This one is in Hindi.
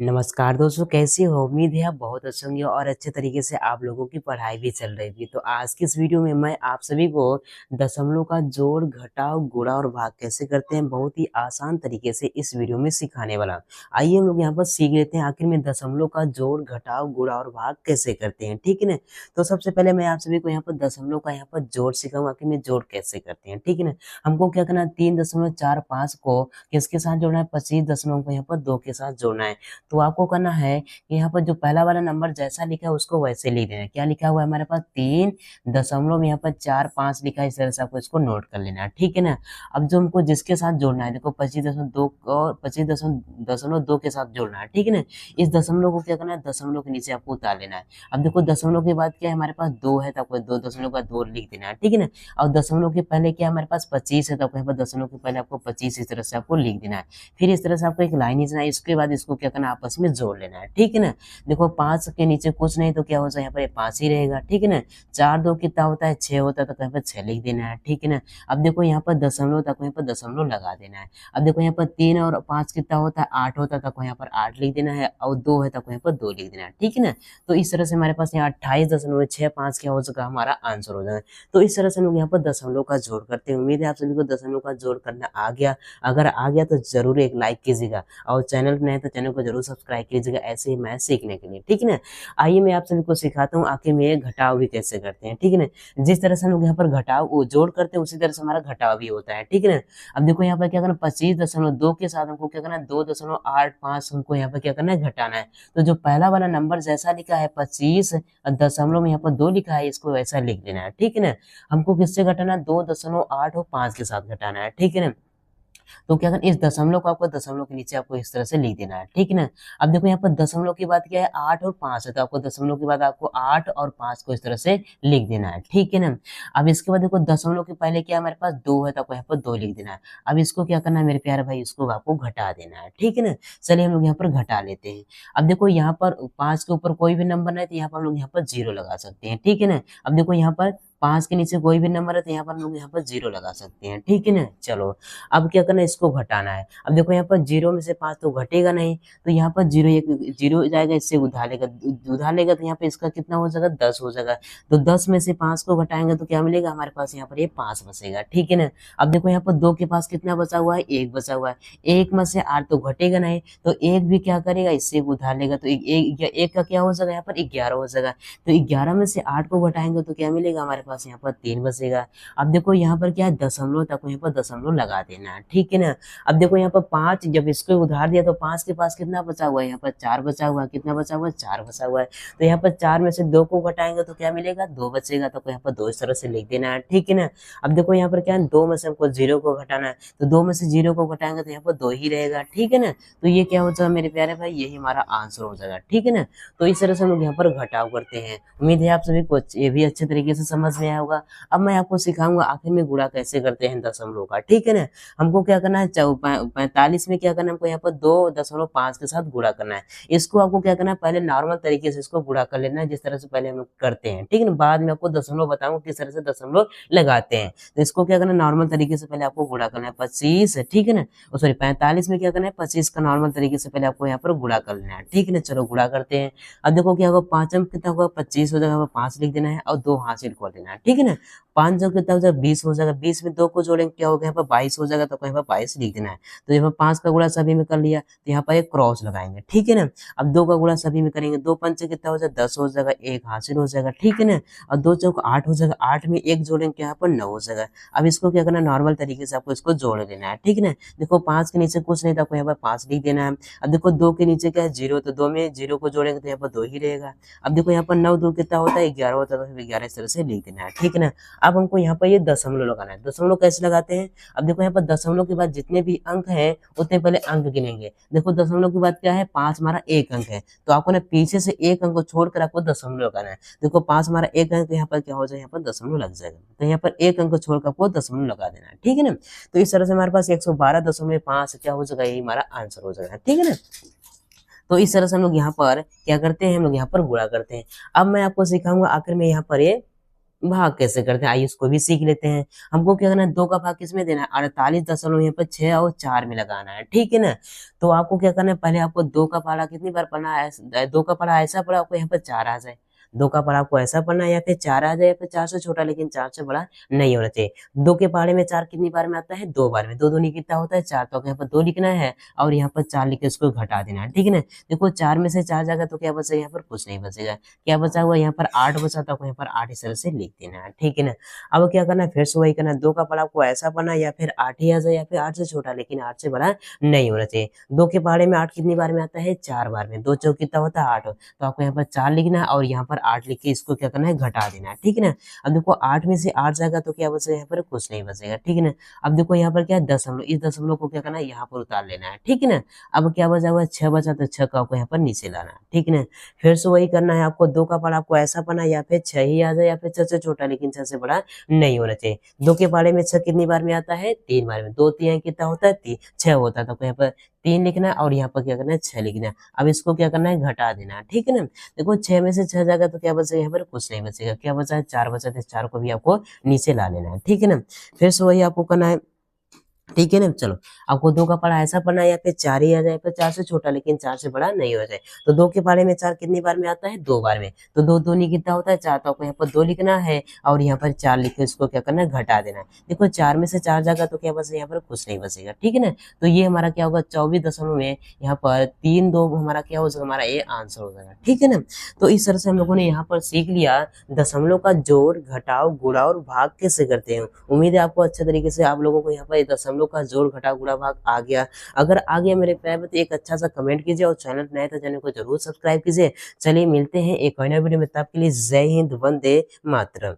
नमस्कार दोस्तों, कैसे हो? उम्मीद है आप बहुत अच्छे होंगे और अच्छे तरीके से आप लोगों की पढ़ाई भी चल रही होगी। तो आज की इस वीडियो में मैं आप सभी को दशमलव का जोड़, घटाव, गुणा और भाग कैसे करते हैं बहुत ही आसान तरीके से इस वीडियो में सिखाने वाला हूं। आइए हम लोग यहाँ पर सीख लेते हैं आखिर में दशमलव का जोड़, घटाव, गुणा और भाग कैसे करते हैं। ठीक है ना? तो सबसे पहले मैं आप सभी को यहाँ पर दशमलव का यहाँ पर जोड़ सिखाऊंगा, आखिर में जोड़ कैसे करते हैं। ठीक है ना? हमको क्या करना है, 3.45 को किसके साथ जोड़ना है, 25 को यहाँ पर 2 के साथ जोड़ना है। तो आपको करना है कि यहाँ पर जो पहला वाला नंबर जैसा लिखा है उसको वैसे लिख देना है। क्या लिखा हुआ है हमारे पास, 3.45 लिखा है, इस तरह से आपको इसको नोट कर लेना है। ठीक है ना? अब जो हमको जिसके साथ जोड़ना है, देखो 25.2 और 25.2 के साथ जोड़ना है। ठीक है ना? इस दशमलव को क्या करना है, दशमलव के नीचे आपको उतार लेना है। अब देखो दशमलव के बाद क्या है हमारे पास, 2 है तो आपको 2 दशमलव का 2 लिख देना है। ठीक है ना? और दशमलव के पहले क्या हमारे पास 25 है तो आपको यहाँ पर दशमलव के पहले आपको 25 इस तरह से आपको लिख देना है। फिर इस तरह से आपको एक लाइन खींचना है, इसके बाद इसको क्या करना है, आपस में जोड़ लेना है। ठीक है ना? देखो 5 के नीचे कुछ नहीं तो क्या हो जाए, यहाँ पर 5 ही रहेगा। ठीक है ना? 4 2 कितना होता है, 6 होता है, तो यहाँ पर 6 लिख देना है। ठीक है ना? अब देखो यहाँ पर दशमलव तक यहाँ पर दशमलव लगा देना है। अब देखो यहाँ पर 3 और 5 कितना होता है, 8 होता है, तो यहाँ पर 8 लिख देना है, और 2 है तो यहाँ पर 2 लिख देना है। ठीक है ना? तो इस तरह से हमारे पास यहाँ 28.65 क्या हो सका, हमारा आंसर हो जाएगा। तो इस तरह से हम लोग यहाँ पर दशमलव का जोड़ करते हैं। उम्मीद है आप सभी को दशमलव का जोड़ करना आ गया। अगर आ गया तो जरूर एक लाइक कीजिएगा और चैनल पर नए तो चैनल को जरूर सब्सक्राइब कीजिएगा ऐसे ही मैथ सीखने के लिए। ठीक है ना? आइए मैं आप सभी को सिखाता हूँ आखिर में ये घटाव भी कैसे करते हैं। ठीक है ना? जिस तरह से हम लोग यहाँ पर घटाव जोड़ करते हैं उसी तरह से हमारा घटाव भी होता है। ठीक है ना? अब देखो यहाँ पर क्या करना, 25.2 के साथ हमको क्या करना है, 2.85 हमको यहाँ पर क्या करना है, घटाना है। तो जो पहला वाला नंबर जैसा लिखा है 25 दशमलव में यहाँ पर 2 लिखा है, इसको वैसा लिख देना है। ठीक है ना? हमको किससे घटाना है, 2.8 और 5 के साथ घटाना है। ठीक है ना? तो क्या करना, इस दशमलव को आपको दशमलव के नीचे आपको इस तरह से लिख देना है। ठीक है ना? अब देखो यहाँ पर दशमलव के बाद क्या है, 8 और 5 है, तो आपको दशमलव के बाद आपको 8 और 5 को इस तरह से लिख देना है। ठीक है ना? अब इसके बाद देखो दशमलव के पहले क्या है, हमारे पास 2 है, तो आपको यहाँ पर 2 लिख देना है। अब इसको क्या करना है मेरे प्यारे भाई, इसको आपको घटा देना है। ठीक है ना? चलिए हम लोग यहाँ पर घटा लेते हैं। अब देखो यहाँ पर 5 के ऊपर कोई भी नंबर नहीं, तो यहाँ पर हम लोग यहाँ पर 0 लगा सकते हैं। ठीक है ना? अब देखो यहाँ पर 5 के नीचे कोई भी नंबर है तो यहाँ पर हम लोग यहाँ पर 0 लगा सकते हैं। ठीक है ना? चलो अब क्या करना है, इसको घटाना है। अब देखो यहाँ पर 0 में से 5 तो घटेगा नहीं, तो यहाँ पर 0 एक 0 जाएगा, इससे उधार लेगा, उधार लेगा तो यहाँ पे इसका कितना हो जाएगा, 10 हो जाएगा। तो 10 में से 5 को घटाएंगे तो क्या मिलेगा हमारे पास, यहाँ पर ये 5 बचेगा। ठीक है ना? अब देखो यहाँ पर 2 के पास कितना बचा हुआ है, 1 बचा हुआ है। 1 में से 8 तो घटेगा नहीं, तो 1 भी क्या करेगा, इससे उधार लेगा, तो एक का क्या हो जाएगा, यहाँ पर 11 हो जाएगा। तो 11 में से 8 को घटाएंगे तो क्या मिलेगा हमारे पास, यहाँ पर 3 बचेगा। अब देखो यहाँ पर क्या है, दशमलव तक यहाँ पर दशमलव लगा देना है। ठीक है ना? अब देखो यहाँ पर 5 जब इसको उधार दिया तो 5 के पास कितना बचा हुआ है, यहाँ पर 4 बचा हुआ है। कितना बचा हुआ है, 4 बचा हुआ है। तो यहाँ पर 4 में से 2 को घटाएंगे तो क्या मिलेगा, 2 बचेगा, तो यहाँ पर 2 इस तरह से लिख देना है। ठीक है ना? अब देखो यहाँ पर क्या है, 2 में से हमको 0 को घटाना है, तो 2 में से 0 को घटाएंगे तो यहाँ पर 2 ही रहेगा। ठीक है ना? तो ये क्या हो जाएगा मेरे प्यारे भाई, यही हमारा आंसर हो जाएगा। ठीक है ना? तो इस तरह से हम लोग यहाँ पर घटाव करते हैं। उम्मीद है आप सभी को ये भी अच्छे तरीके से समझ में आया होगा। अब मैं आपको सिखाऊंगा आखिर में गुणा कैसे करते हैं दशमलव का। ठीक है ना? हमको क्या करना है, 45 में क्या करना है, हमको यहाँ पर 2.5 के साथ गुणा करना है। इसको आपको क्या करना है, पहले नॉर्मल तरीके से इसको गुणा कर लेना है, जिस तरह से पहले हम लोग करते हैं। ठीक है ना? बाद में आपको दशमलव बताऊंगा किस तरह से दशमलव लगाते हैं। तो इसको क्या करना है, नॉर्मल तरीके से पहले आपको गुणा करना है, 25। ठीक है ना? सॉरी 45 में क्या करना है, 25 का नॉर्मल तरीके से पहले आपको यहाँ पर गुणा कर लेना है। ठीक है ना? चलो गुणा करते हैं। अब देखो क्या होगा, 5 में कितना होगा, 25 हो जाएगा, 5 लिख देना है और 2 हासिल कर देना है। ठीक है ना? 5 जो कितना हो जाएगा, 20 हो जाएगा। 20 में 2 को जोड़ेंगे क्या होगा, यहाँ पर 22 हो जाएगा, तो यहाँ पर 22 लिख देना है। तो यहाँ पर 5 का गुणा सभी में कर लिया, तो यहाँ पर एक क्रॉस लगाएंगे। ठीक है ना? अब 2 का गुणा सभी में करेंगे, 2 पंचे कितना हो जाएगा, 10 हो जाएगा, 1 हासिल हो जाएगा। ठीक है ना? और 2 चौक 8 हो जाएगा, 8 में 1 जोड़ेंगे यहाँ पर 9 हो जाएगा। अब इसको क्या करना, नॉर्मल तरीके से आपको इसको जोड़ देना है। ठीक है ना? देखो 5 के नीचे कुछ नहीं था, आपको यहाँ पर 5 लिख देना है। अब देखो 2 के नीचे क्या है, 0, तो 2 में 0 को जोड़ेंगे तो यहाँ पर 2 ही रहेगा। अब देखो यहाँ पर 9 2 कितना होता है, 11 होता है, तो 11 इस तरह से लिख देना है। ठीक है ना? अब हमको यहाँ पर ये दशमलव लगाना है। दशमलव कैसे लगाते हैं, अब देखो यहाँ पर दशमलव के बाद जितने भी अंक हैं उतने पहले अंक गिनेंगे। देखो दशमलव के बाद क्या है, 5 हमारा एक अंक है, तो आपको ना पीछे से एक अंक को छोड़कर आपको दशमलव लगाना है। देखो 5 हमारा एक अंक, यहाँ पर क्या हो जाएगा, यहाँ पर दशमलव लग जाएगा, तो यहाँ पर एक अंक को छोड़कर आपको दशमलव लगा देना है। ठीक है ना? तो इस तरह से हमारे पास 112.5 क्या हो जाएगा, यही हमारा आंसर हो जाएगा। ठीक है ना? तो इस तरह से हम लोग यहाँ पर क्या करते हैं, हम लोग यहाँ पर गुणा करते हैं। अब मैं आपको सिखाऊंगा आखिर में यहाँ पर ये भाग कैसे करते हैं, आइए इसको भी सीख लेते हैं। हमको क्या करना है, 2 का भाग किसमें देना है, 48 यहाँ पर 6 और 4 में लगाना है, ठीक है ना। तो आपको क्या करना है, पहले आपको 2 का पढ़ा कितनी बार पढ़ना है, 2 का पढ़ा ऐसा पढ़ा आपको यहाँ पर 4 आ जाए। 2 का पढ़ा आपको ऐसा पढ़ना है या फिर 4 आ जाए या फिर 4 से छोटा लेकिन 4 से बड़ा नहीं होना चाहिए। 2 के पहाड़े में 4 कितनी बार में आता है, 2 बार में। 2 दूनी कितना होता है 4, तो आपको यहाँ पर 2 लिखना है और यहाँ पर 4 लिख के इसको घटा देना है, ठीक है ना। देखो 4 में से 4 जाएगा तो क्या बचेगा, यहाँ पर कुछ नहीं बचेगा। क्या बचा हुआ यहाँ पर 8 बचा, तो आपको यहाँ पर 8 इस तरह से लिख देना है, ठीक है ना। अब क्या करना है, फिर से वही करना है, 2 का पहाड़ा आपको ऐसा पढ़ना है या फिर 8 ही आ जाए या फिर 8 से छोटा लेकिन 8 से बड़ा नहीं होना चाहिए। 2 के पहाड़े में 8 कितनी बार में आता है, 4 बार में। 2 चौक कितना होता है 8, तो आपको यहाँ पर 4 लिखना है और यहाँ पर 8 लिख के इसको क्या करना है, घटा देना है, ठीक है ना। अब देखो 8 में से 8 जाएगा तो क्या बचेगा, यहाँ पर कुछ नहीं बचेगा, ठीक है ना। अब देखो यहाँ पर क्या है, दशमलव, इस दशमलव को क्या करना है, यहाँ पर उतार लेना है, ठीक है ना। अब क्या बचा हुआ है, 6 बचा, तो 6 का आपको यहाँ पर नीचे लाना है, ठीक है ना। फिर से वही करना है आपको, 2 का पहाड़ा आपको ऐसा पढ़ना है या फिर 6 ही आ जाए या फिर 6 से छोटा लेकिन 6 से बड़ा नहीं होना चाहिए। 2 के पहाड़े में 6 कितनी बार में आता है, 3 बार में। 2 तिहाई कितना होता है, 6 होता है, तो आपको यहाँ पर 3 लिखना है और यहाँ पर क्या करना है, 6 लिखना है। अब इसको क्या करना है, घटा देना है, ठीक है ना। देखो 6 में से 6 जाएगा तो क्या बचेगा, यहाँ पर कुछ नहीं बचेगा। क्या बचा है, 4 बचा, तो 4 को भी आपको नीचे ला लेना है, ठीक है ना। फिर से वही आपको करना है, ठीक है ना। चलो आपको 2 का पहाड़ा ऐसा पढ़ना है या फिर 4 ही आ जाए, फिर 4 से छोटा लेकिन 4 से बड़ा नहीं हो जाए। तो 2 के पहाड़े में 4 कितनी बार में आता है, 2 बार में। तो 2 दूनी कितना होता है 4, तो आपको यहाँ पर 2 लिखना है और यहाँ पर 4 लिख के इसको क्या करना है, घटा देना है। देखो 4 में से 4 जाएगा तो क्या बचेगा, यहाँ पर कुछ नहीं बचेगा, ठीक है ना। तो ये हमारा क्या होगा, 24 दशमलव में यहाँ पर 3 2 हमारा क्या हो जाएगा, हमारा ये आंसर हो जाएगा, ठीक है ना। तो इस तरह से हम लोगों ने यहाँ पर सीख लिया दशमलव का जोड़, घटाव, गुणा और भाग कैसे करते हैं। उम्मीद है आपको अच्छे तरीके से आप लोगों को यहाँ पर दशमलव का जोड़, घटाव, गुणा, भाग आ गया। अगर आ गया मेरे प्यार में तो एक अच्छा सा कमेंट कीजिए और चैनल नए तो चैनल को जरूर सब्सक्राइब कीजिए। चलिए मिलते हैं एक और नए वीडियो में, तब के लिए जय हिंद, वंदे मातरम।